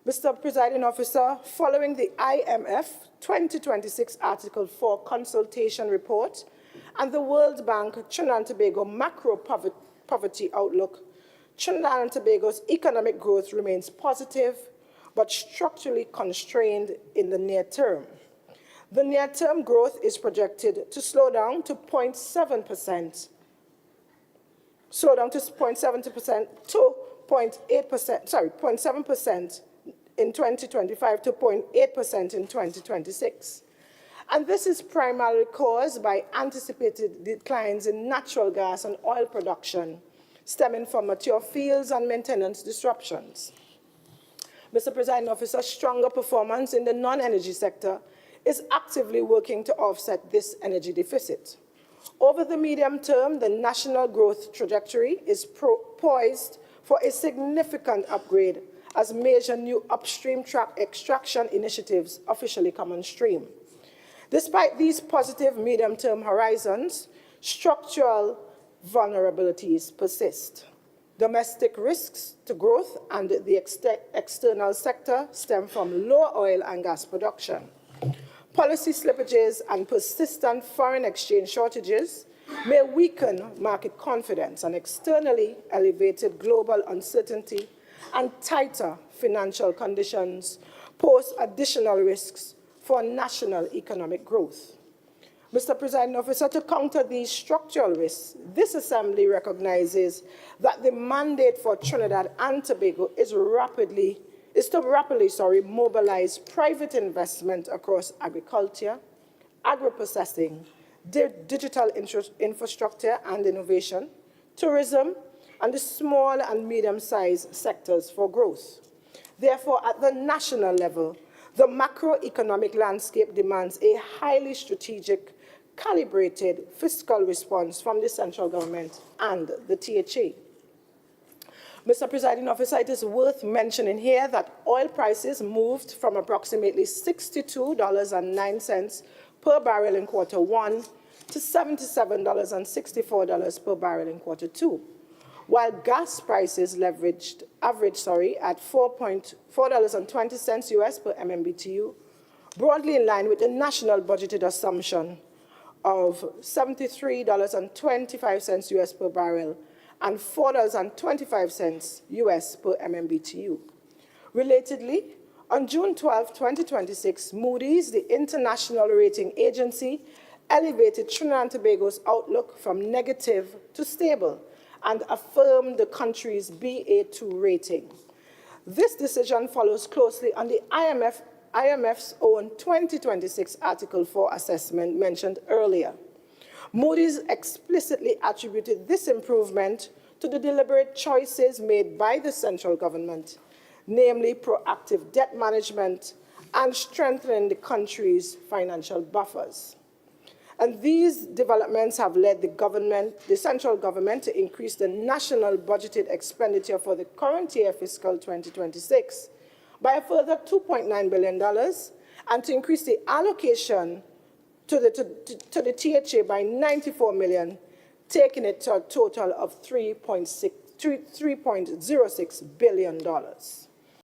Mr. Presiding Officer, following the IMF 2026 Article 4 consultation report and the World Bank Trinidad and Tobago macro poverty outlook, Trinidad and Tobago's economic growth remains positive but structurally constrained in the near term. The near-term growth is projected to slow down to 0.7%, to 0.7% in 2025 to 0.8% in 2026. And this is primarily caused by anticipated declines in natural gas and oil production, stemming from mature fields and maintenance disruptions. Mr. Presiding Officer, stronger performance in the non-energy sector is actively working to offset this energy deficit. Over the medium term, the national growth trajectory is poised for a significant upgrade as major new upstream extraction initiatives officially come on stream. Despite these positive medium-term horizons, structural vulnerabilities persist. Domestic risks to growth and the external sector stem from low oil and gas production. Policy slippages and persistent foreign exchange shortages may weaken market confidence, and externally elevated global uncertainty and tighter financial conditions pose additional risks for national economic growth. Mr. Presiding Officer, to counter these structural risks, this Assembly recognizes that the mandate for Trinidad and Tobago is to rapidly mobilize private investment across agriculture, agro-processing, digital infrastructure and innovation, tourism, and the small and medium-sized sectors for growth. Therefore, at the national level, the macroeconomic landscape demands a highly strategic, calibrated fiscal response from the central government and the THA. Mr. Presiding Officer, it is worth mentioning here that oil prices moved from approximately $62.09 per barrel in Q1 to $77.64 per barrel in Q2, while gas prices averaged at $4.20 US per MMBTU, broadly in line with the national budgeted assumption of $73.25 US per barrel and $4.25 US per MMBTU. Relatedly, on June 12, 2026, Moody's, the international rating agency, elevated Trinidad and Tobago's outlook from negative to stable and affirmed the country's Ba2 rating. This decision follows closely on the IMF's own 2026 Article 4 assessment mentioned earlier. Moody's explicitly attributed this improvement to the deliberate choices made by the central government, namely proactive debt management and strengthening the country's financial buffers. And these developments have led the central government to increase the national budgeted expenditure for the current year, fiscal 2026, by a further $2.9 billion, and to increase the allocation to the THA by $94 million, taking it to a total of $3.06 billion.